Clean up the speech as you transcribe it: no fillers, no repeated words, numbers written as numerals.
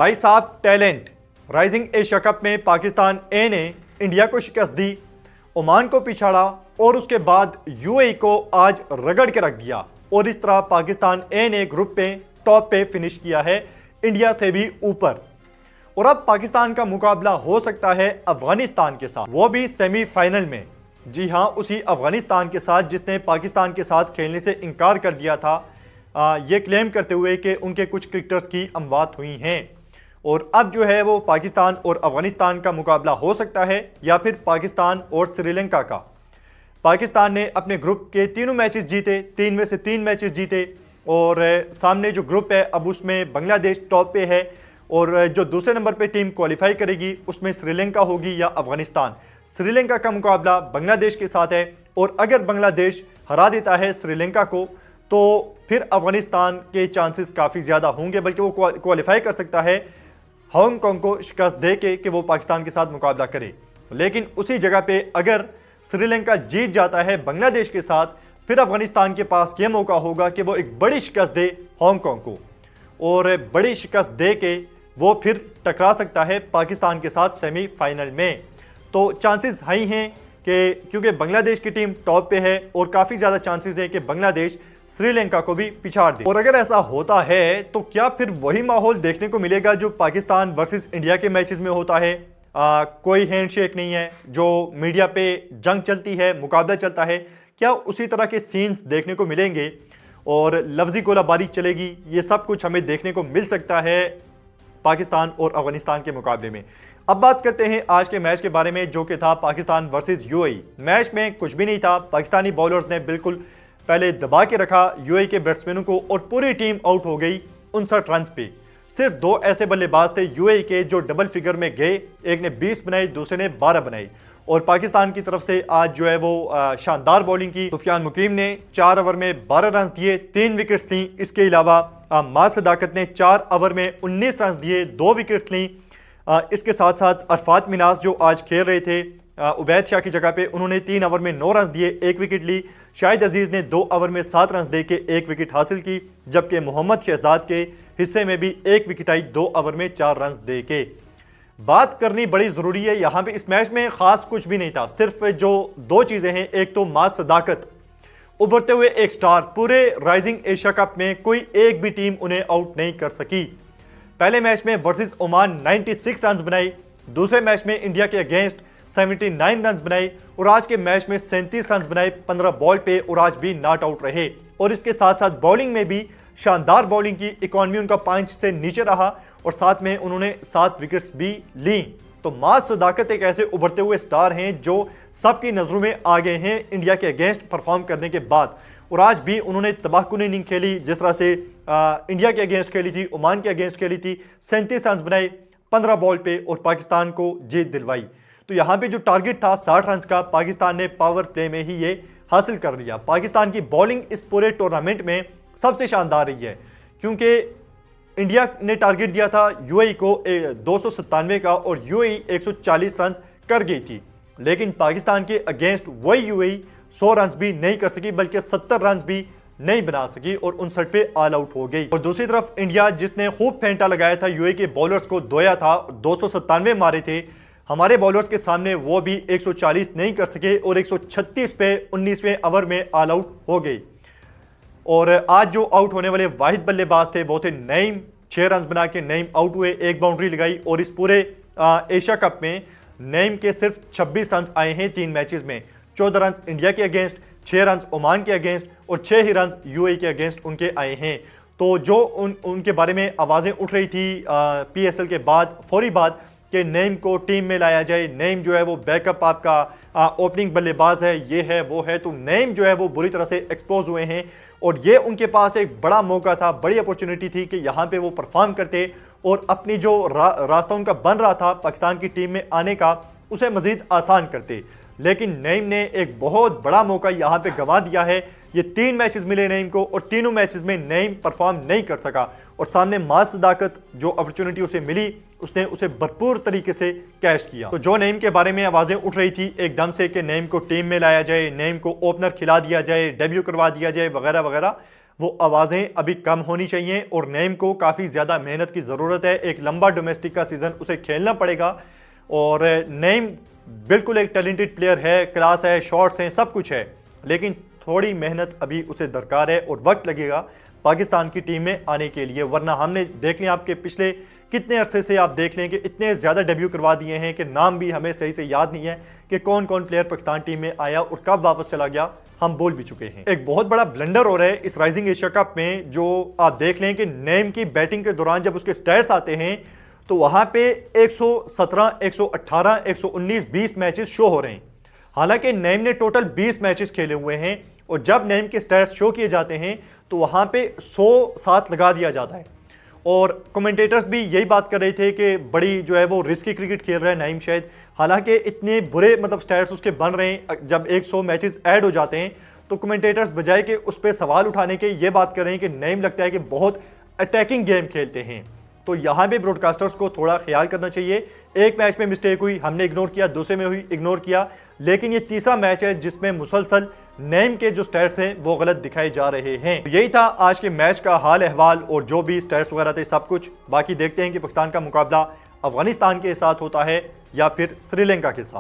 भाई साहब talent. Rising Asia cup में पाकिस्तान ए ने इंडिया को शिकस्त दी, ओमान को पिछाड़ा और उसके बाद यूएई को आज रगड़ के रख दिया और इस तरह पाकिस्तान ए ने ग्रुप में टॉप पे फिनिश किया है, इंडिया से भी ऊपर। और अब पाकिस्तान का मुकाबला हो सकता है अफगानिस्तान के साथ, वो भी सेमीफाइनल में। जी हां, उसी अफगानिस्तान के साथ जिसने पाकिस्तान के साथ खेलने से इनकार कर दिया था, ये क्लेम करते हुए कि उनके कुछ क्रिकेटर्स की अमवात हुई हैं। और अब जो है वो पाकिस्तान और अफगानिस्तान का मुकाबला हो सकता है या फिर पाकिस्तान और श्रीलंका का। पाकिस्तान ने अपने ग्रुप के तीनों मैचेस जीते, 3 में से 3 मैचेस जीते और सामने जो ग्रुप है अब उसमें बांग्लादेश टॉप पे है और जो दूसरे नंबर पे टीम क्वालिफाई करेगी उसमें श्रीलंका होगी या अफगानिस्तान। श्रीलंका का मुकाबला बांग्लादेश के साथ है और अगर बांग्लादेश हरा देता है श्रीलंका को तो फिर अफगानिस्तान के चांसेस काफ़ी ज़्यादा होंगे, बल्कि वो क्वालिफाई कर सकता है हांगकांग को शिकस्त दे के कि वो पाकिस्तान के साथ मुकाबला करे। लेकिन उसी जगह पे अगर श्रीलंका जीत जाता है बांग्लादेश के साथ, फिर अफगानिस्तान के पास ये मौका होगा कि वो एक बड़ी शिकस्त दे हांगकांग को और बड़ी शिकस्त दे के वो फिर टकरा सकता है पाकिस्तान के साथ सेमीफाइनल में। तो चांसेस हाई हैं कि क्योंकि बांग्लादेश की टीम टॉप पे है और काफ़ी ज़्यादा चांसेस है कि बांग्लादेश श्रीलंका को भी पिछाड़ दे। और अगर ऐसा होता है तो क्या फिर वही माहौल देखने को मिलेगा जो पाकिस्तान वर्सेस इंडिया के मैचेस में होता है? कोई हैंडशेक नहीं है, जो मीडिया पे जंग चलती है, मुकाबला चलता है, क्या उसी तरह के सीन्स देखने को मिलेंगे और लफ्जी गोलाबारी चलेगी? ये सब कुछ हमें देखने को मिल सकता है पाकिस्तान और अफगानिस्तान के मुकाबले में। अब बात करते हैं आज के मैच के बारे में, जो कि था पाकिस्तान वर्सेस यूएई। मैच में कुछ भी नहीं था, पाकिस्तानी बॉलर्स ने बिल्कुल पहले दबा के रखा यूएई के बैट्समैनों को और पूरी टीम आउट हो गई 59 रन पे। सिर्फ 2 ऐसे बल्लेबाज थे यूएई के जो डबल फिगर में गए, एक ने 20 बनाई, दूसरे ने 12 बनाई। और पाकिस्तान की तरफ से आज जो है वो शानदार बॉलिंग की। सुफियान मुकीम ने 4 ओवर में 12 रन दिए, 3 विकेट्स ली। इसके अलावा माज सदाकत ने 4 ओवर में 19 रन दिए, 2 विकेट्स ली। इसके साथ साथ अरफात मिनाज जो आज खेल रहे थे उबैद शाह की जगह पे, उन्होंने 3 ओवर में 9 रन दिए, 1 विकेट ली। शाहिद अजीज ने 2 ओवर में 7 रन दे के 1 विकेट हासिल की, जबकि मोहम्मद शहजाद के हिस्से में भी 1 विकेट आई 2 ओवर में 4 रन दे के। बात करनी बड़ी ज़रूरी है यहाँ पे। इस मैच में खास कुछ भी नहीं था, सिर्फ जो 2 चीज़ें हैं, एक तो माज सदाकत उभरते हुए एक स्टार, पूरे राइजिंग एशिया कप में कोई एक भी टीम उन्हें आउट नहीं कर सकी। पहले मैच में वर्सेस ओमान 96 रन बनाई, दूसरे मैच में इंडिया के अगेंस्ट 79 रन बनाए और आज के मैच में 37 रन बनाए 15 बॉल पे और आज भी नॉट आउट रहे। और इसके साथ साथ बॉलिंग में भी शानदार बॉलिंग की, इकॉनमी उनका 5 से नीचे रहा और साथ में उन्होंने 7 विकेट्स भी ली। तो माज सदाकत एक ऐसे उभरते हुए स्टार हैं जो सबकी नजरों में आ गए हैं इंडिया के अगेंस्ट परफॉर्म करने के बाद। और आज भी उन्होंने तबाहकुन इनिंग खेली, जिस तरह से इंडिया के अगेंस्ट खेली थी, ओमान के अगेंस्ट खेली थी। 37 रन बनाए 15 बॉल पे और पाकिस्तान को जीत दिलवाई। तो यहाँ पे जो टारगेट था 60 रन का, पाकिस्तान ने पावर प्ले में ही ये हासिल कर लिया। पाकिस्तान की बॉलिंग इस पूरे टूर्नामेंट में सबसे शानदार रही है, क्योंकि इंडिया ने टारगेट दिया था यूएई को 297 का और यूएई 140 रन कर गई थी। लेकिन पाकिस्तान के अगेंस्ट वही यूएई 100 रन भी नहीं कर सकी, बल्कि 70 रन भी नहीं बना सकी और 59 पे ऑल आउट हो गई। और दूसरी तरफ इंडिया, जिसने खूब फेंटा लगाया था, यूएई के बॉलर्स को धोया था, 297 मारे थे हमारे बॉलर्स के सामने, वो भी 140 नहीं कर सके और 136 पे 19वें ओवर में ऑल आउट हो गई। और आज जो आउट होने वाले वाहिद बल्लेबाज थे वो थे नईम। 6 रन बना के नईम आउट हुए, 1 बाउंड्री लगाई और इस पूरे एशिया कप में नईम के सिर्फ 26 रन आए हैं 3 मैचेस में। 14 रन इंडिया के अगेंस्ट, 6 रन ओमान के अगेंस्ट और 6 ही रन यूएई के अगेंस्ट उनके आए हैं। तो जो उनके बारे में आवाज़ें उठ रही थी पीएसएल के बाद, फौरी बाद, कि नईम को टीम में लाया जाए, नईम जो है वो बैकअप आपका ओपनिंग बल्लेबाज है, ये है वो है, तो नईम जो है वो बुरी तरह से एक्सपोज हुए हैं और ये उनके पास एक बड़ा मौका था, बड़ी अपॉर्चुनिटी थी कि यहाँ पे वो परफॉर्म करते और अपनी जो रास्ता उनका बन रहा था पाकिस्तान की टीम में आने का, उसे मजीद आसान करते। लेकिन नईम ने एक बहुत बड़ा मौका यहाँ पे गंवा दिया है। ये 3 मैचेस मिले नईम को और तीनों मैचेस में नईम परफॉर्म नहीं कर सका और सामने माज सदाकत जो अपॉर्चुनिटी उसे मिली उसने उसे भरपूर तरीके से कैश किया। तो जो नईम के बारे में आवाजें उठ रही थी एकदम से कि नईम को टीम में लाया जाए, नईम को ओपनर खिला दिया जाए, डेब्यू करवा दिया जाए वगैरह वगैरह, वो आवाज़ें अभी कम होनी चाहिए और नईम को काफ़ी ज़्यादा मेहनत की ज़रूरत है। एक लंबा डोमेस्टिक का सीज़न उसे खेलना पड़ेगा और नईम बिल्कुल एक टैलेंटेड प्लेयर है, क्लास है, शॉट्स हैं, सब कुछ है, लेकिन थोड़ी मेहनत अभी उसे दरकार है और वक्त लगेगा पाकिस्तान की टीम में आने के लिए। वरना हमने देख लिया आपके पिछले कितने अरसे से आप देख लें कि इतने ज़्यादा डेब्यू करवा दिए हैं कि नाम भी हमें सही से याद नहीं है कि कौन कौन प्लेयर पाकिस्तान टीम में आया और कब वापस चला गया, हम बोल भी चुके हैं। एक बहुत बड़ा ब्लंडर हो रहा है इस राइजिंग एशिया कप में, जो आप देख लें कि नईम की बैटिंग के दौरान जब उसके स्टैट्स आते हैं तो वहां पे 117, 118, 119, 20 मैचेस शो हो रहे हैं। हालांकि नईम ने टोटल 20 मैचेस खेले हुए हैं और जब नईम के स्टैट्स शो किए जाते हैं तो वहां पे 100 लगा दिया जाता है। और कमेंटेटर्स भी यही बात कर रहे थे कि बड़ी जो है वो रिस्की क्रिकेट खेल रहा है नईम शायद। हालांकि इतने बुरे स्टैट्स उसके बन रहे हैं, जब 100 मैचेस ऐड हो जाते हैं तो कमेंटेटर्स बजाय कि उस पर सवाल उठाने के ये बात कर रहे हैं कि नईम लगता है कि बहुत अटैकिंग गेम खेलते हैं। तो यहाँ पे ब्रॉडकास्टर्स को थोड़ा ख्याल करना चाहिए। एक मैच में मिस्टेक हुई, हमने इग्नोर किया, दूसरे में हुई, इग्नोर किया, लेकिन ये तीसरा मैच है जिसमें मुसलसल नईम के जो स्टैट्स हैं वो गलत दिखाए जा रहे हैं। तो यही था आज के मैच का हाल अहवाल और जो भी स्टैट्स वगैरह थे सब कुछ। बाकी देखते हैं कि पाकिस्तान का मुकाबला अफगानिस्तान के साथ होता है या फिर श्रीलंका के साथ।